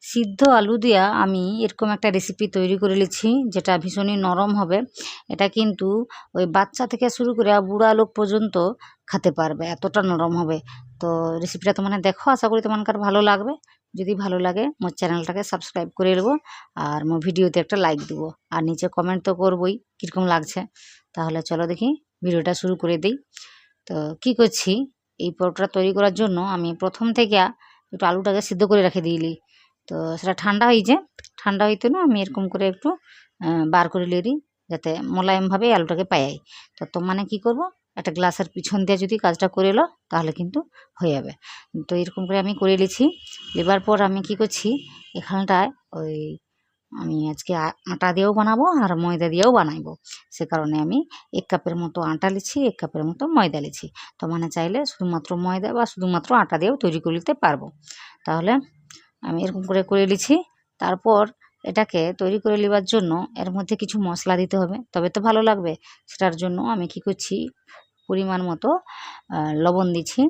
সিদ্ধ আলু দিয়া আমি এরকম একটা রেসিপি তৈরি করে নিচ্ছি, যেটা ভীষণই নরম হবে। এটা কিন্তু ওই বাচ্চা থেকে শুরু করে বুড়া লোক পর্যন্ত খেতে পারবে, এতটা নরম হবে। তো রেসিপিটা তোমার দেখো, আশা করি তোমার ভালো লাগবে। যদি ভালো লাগে মোর চ্যানেলটাকে সাবস্ক্রাইব করে নেবো, আর মোর ভিডিওতে একটা লাইক দেবো, আর নিচে কমেন্ট তো করবোই কীরকম লাগছে। তাহলে চলো দেখি ভিডিওটা শুরু করে দিই। তো কি করছি, এই পরোটাটা তৈরি করার জন্য আমি প্রথম থেকে একটু আলুটাকে সিদ্ধ করে রেখে দিইলি। তো সেটা ঠান্ডা হয়েছে, ঠান্ডা হইতে না আমি এরকম করে একটু বার করে লিয়ে যাতে মোলায়েমভাবে আলুটাকে পাই। তো মানে কি করব, একটা গ্লাসের পিছন দিয়ে যদি কাজটা করে এলো তাহলে কিন্তু হয়ে যাবে। তো এরকম করে আমি করে নিয়েছি। এবার পর আমি কি করছি, এখানটায় ওই আমি আজকে আটা দিয়েও বানাবো আর ময়দা দিয়েও বানাইবো। সে কারণে আমি 1 কাপের মতো আটা লিছি, 1 কাপের মতো ময়দা লিছি। তো মানে চাইলে শুধুমাত্র ময়দা বা শুধুমাত্র আটা দিয়েও তৈরি করে নিতে পারবো। তাহলে আমি এরকম করে করে নিছি। তারপর এটাকে তৈরি করে নেবার জন্য এর মধ্যে কিছু মশলা দিতে হবে, তবে তো ভালো লাগবে। সেটার জন্য আমি কি করছি, পরিমাণ মতো লবণ দিচ্ছি।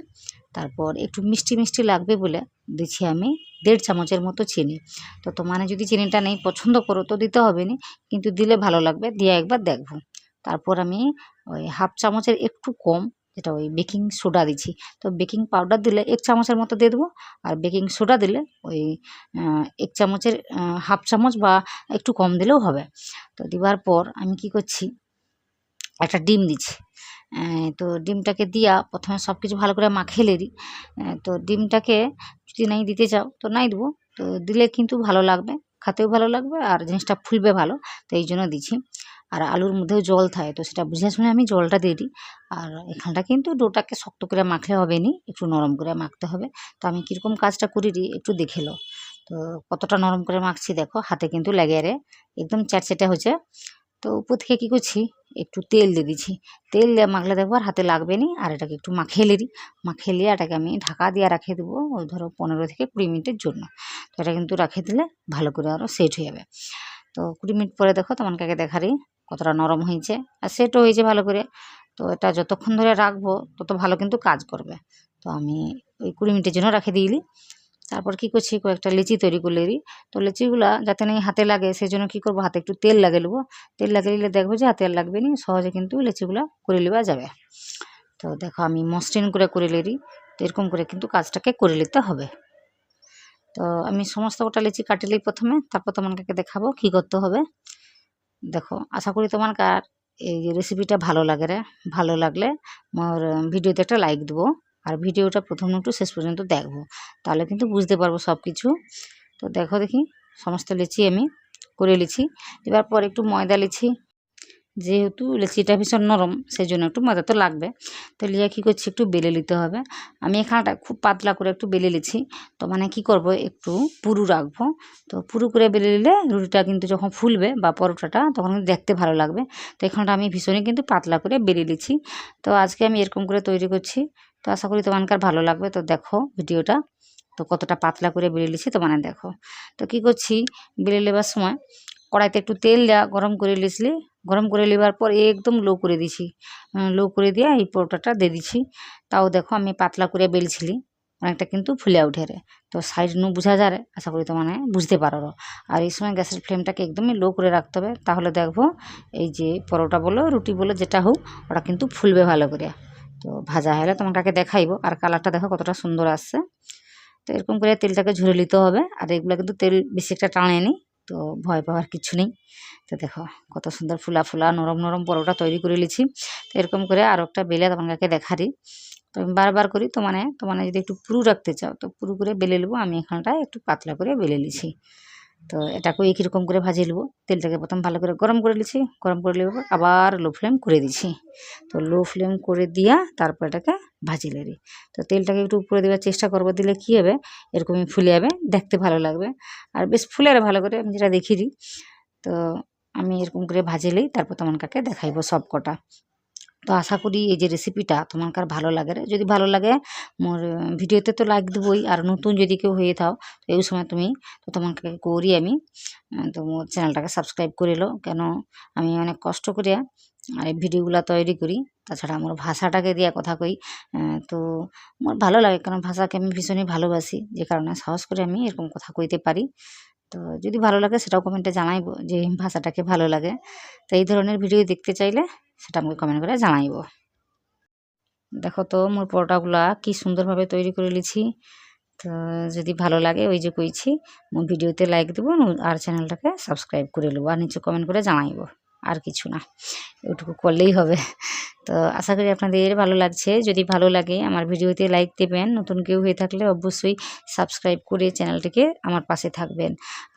তারপর একটু মিষ্টি মিষ্টি লাগবে বলে দিচ্ছি আমি 1.5 চামচের মতো চিনি। তো মানে যদি চিনিটা নেই পছন্দ করো তো দিতে হবে না, কিন্তু দিলে ভালো লাগবে, দিয়ে একবার দেখবো। তারপর আমি ওই 1/2 চামচের একটু কম, যেটা ওই বেকিং সোডা দিচ্ছি। তো বেকিং পাউডার দিলে 1 চামচের মতো দিয়ে দেবো, আর বেকিং সোডা দিলে ওই 1 চামচের 1/2 চামচ বা একটু কম দিলেও হবে। তো দেওয়ার পর আমি কি করছি, একটা ডিম দিচ্ছি। তো ডিমটাকে দিয়া প্রথমে সব কিছু ভালো করে মাখিয়ে লেরি। তো ডিমটাকে যদি নাই দিতে চাও তো নাই দেবো, তো দিলে কিন্তু ভালো লাগবে, খেতেও ভালো লাগবে আর জিনিসটা ফুলবে ভালো। তো এই জন্য দিচ্ছি। আর আলুর মধ্যেও জল থাকে, তো সেটা বুঝে শুনে আমি জলটা দিয়ে দিই। আর এখানটা কিন্তু ডোটাকে শক্ত করে মাখলে হবে নি, একটু নরম করে মাখতে হবে। তো আমি কীরকম কাজটা করি একটু দেখে লো। তো কতটা নরম করে মাখছি দেখো, হাতে কিন্তু লেগে রে একদম চ্যাটচ্যাটে হয়েছে। তো উপর থেকে কী করছি, একটু তেল দিয়ে দিচ্ছি। তেল দিয়ে মাখলে দেখবো আর হাতে লাগবে না। আর এটাকে একটু মাখিয়ে নিই, মাখিয়ে নিয়ে এটাকে আমি ঢাকা দিয়ে রেখে দেবো ওই ধরো 15 থেকে 20 মিনিটের জন্য। তো এটা কিন্তু রেখে দিলে ভালো করে আরও সেট হয়ে যাবে। তো 20 মিনিট পরে দেখো তোমাকে দেখারি কতটা নরম হয়েছে আর সেটও হয়েছে ভালো করে। তো এটা যতক্ষণ ধরে রাখবো তত ভালো কিন্তু কাজ করবে। তো আমি ওই 20 মিনিটের জন্য রেখে দিইলি। তারপর কি করছি, কয়েকটা লিচি তৈরি করে নিই। তো লিচিগুলা যাতে নাকি হাতে লাগে সেজন্য কি করবো, হাতে একটু তেল লাগিয়ে নেবো। তেল লাগিয়ে নিলে দেখবো যে হাতে আর লাগবে না, সহজে কিন্তু লিচিগুলা করে নেওয়া যাবে। তো দেখো আমি মসৃণ করে নিই। তো এরকম করে কিন্তু কাজটাকে করে নিতে হবে। তো আমি সমস্ত কটা লিচি কাটিলেই প্রথমে, তারপর তোমাকে দেখাবো কি করতে হবে। দেখো আশা করি তোমার এই রেসিপিটা ভালো লাগে রে। ভালো লাগলে মোর ভিডিওতে একটা লাইক দেবো, আর ভিডিওটা প্রথম একটু শেষ পর্যন্ত দেখবো, তাহলে কিন্তু বুঝতে পারবো সব কিছু। তো দেখো দেখি সমস্ত লিচি আমি করে লিছি। এবার পর একটু ময়দা লিছি, যেহেতু লিচিটা ভীষণ নরম সেই জন্য একটু ময়দা তো লাগবে। তো লিয়ে কী করছি, একটু বেলে নিতে হবে। আমি এখানটা খুব পাতলা করে একটু বেলে লিছি। তো মানে কি করব, একটু পুরু রাখবো। তো পুরু করে বেলে নিলে রুটিটা কিন্তু যখন ফুলবে বা পরোটাটা তখন কিন্তু দেখতে ভালো লাগবে। তো এখানটা আমি ভীষণই কিন্তু পাতলা করে বেলে লিছি। তো আজকে আমি এরকম করে তৈরি করছি। তো আশা করি তোমার ভালো লাগবে। তো দেখো ভিডিওটা, তো কতটা পাতলা করে বেলে লিছি তো মানে দেখো। তো কী করছি, বেলে নেবার সময় কড়াইতে একটু তেল দেওয়া গরম করে লিছলি। গরম করে নেবার পর একদম লো করে দিছি, লো করে দিয়ে এই পরোটাটা দিয়ে দিছি। তাও দেখো আমি পাতলা করে বেলছিলি, অনেকটা কিন্তু ফুলে উঠে রে। তো সাইড নু বোঝা যায় রে, আশা করি মানে বুঝতে পারো। আর এই সময় গ্যাসের ফ্লেমটাকে একদমই লো করে রাখতে হবে, তাহলে দেখবো এই যে পরোটা বলো রুটি বলো যেটা হোক ওটা কিন্তু ফুলবে ভালো করে। তো ভাজা হলে তোমাকে দেখাইবো। আর কালারটা দেখো কতটা সুন্দর আসছে। তো এরকম করে তেলটাকে ঝরে নিতে হবে, আর এগুলো কিন্তু তেল বেশি একটা টানেনি, তো ভয় পাওয়ার কিছু নেই। তো দেখো কত সুন্দর ফুলা ফুলা নরম নরম পরোটা তৈরি করে নিয়েছি। তো এরকম করে আরও একটা বেলে তোমাকে দেখারি। তো আমি বারবার করি, তো মানে যদি একটু পুরু রাখতে চাও তো পুরু করে বেলে নেবো। আমি এখানটায় একটু পাতলা করে বেলে নিছি। তো এটাকেও একই রকম করে ভাজিয়ে নেবো। তেলটাকে প্রথম ভালো করে গরম করে নিছি, গরম করে নেবার আবার লো ফ্লেম করে দিছি। তো লো ফ্লেম করে দিয়া তারপর এটাকে ভাজি নেড়ি। তো তেলটাকে একটু উপরে দেওয়ার চেষ্টা করবো, দিলে কী হবে এরকমই ফুলে যাবে, দেখতে ভালো লাগবে। আর বেশ ফুলে ভালো করে আমি যেটা দেখি দিই। তো আমি এরকম করে ভাজিলেই তারপর তোমাকে দেখাইবো সব কটা। তো আশা করি এই যে রেসিপিটা তোমার ভালো লাগে রে। যদি ভালো লাগে মোর ভিডিওতে তো লাইক দেবই, আর নতুন যদি কেউ হয়ে থাও তো এই সময় তুমি তো তোমাকে করি আমি, তো মোর চ্যানেলটাকে সাবস্ক্রাইব করে লো। কেন আমি অনেক কষ্ট করে আর এই ভিডিওগুলো তৈরি করি। তাছাড়া আমার ভাষাটাকে দিয়ে কথা কই। তো আমার ভালো লাগে, কারণ ভাষাকে আমি ভীষণই ভালোবাসি, যে কারণে সাহস করে আমি এরকম কথা কইতে পারি। তো যদি ভালো লাগে সেটাও কমেন্টে জানাইবো যে ভাষাটাকে ভালো লাগে। তো এই ধরনের ভিডিও দেখতে চাইলে সেটা আমাকে কমেন্ট করে জানাইবো। দেখো তো মোর পরোটাগুলা কি সুন্দরভাবে তৈরি করে লিছি। তো যদি ভালো লাগে ওই যে কইছি, মোর ভিডিওতে লাইক দেবো আর চ্যানেলটাকে সাবস্ক্রাইব করে নেবো আর নিচে কমেন্ট করে জানাইবো। আর কিছু না, ওইটুকু করলেই হবে। তো আশা করি আপনাদের ভালো লাগছে। যদি ভালো লাগে আমার ভিডিওতে লাইক দেবেন। নতুন কেউ হয়ে থাকলে অবশ্যই সাবস্ক্রাইব করে চ্যানেলটিকে আমার পাশে থাকবেন।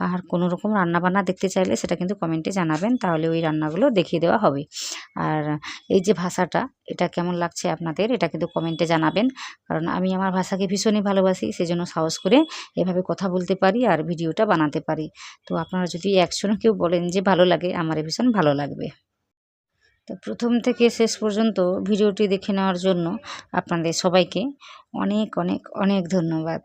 আর কোনো রকম রান্নাবান্না দেখতে চাইলে সেটা কিন্তু কমেন্টে জানাবেন, তাহলে ওই রান্নাগুলো দেখিয়ে দেওয়া হবে। আর এই যে ভাষাটা, এটা কেমন লাগছে আপনাদের, এটা কিন্তু কমেন্টে জানাবেন। কারণ আমি আমার ভাষাকে ভীষণই ভালোবাসি, সেজন্য সাহস করে এভাবে কথা বলতে পারি আর ভিডিওটা বানাতে পারি। তো আপনারা যদি একশোজন কেউ বলেন যে ভালো লাগে, আমার ভীষণ ভালো লাগবে। তো প্রথম থেকে শেষ পর্যন্ত ভিডিওটি দেখে নেওয়ার জন্য আপনাদের সবাইকে অনেক অনেক অনেক ধন্যবাদ।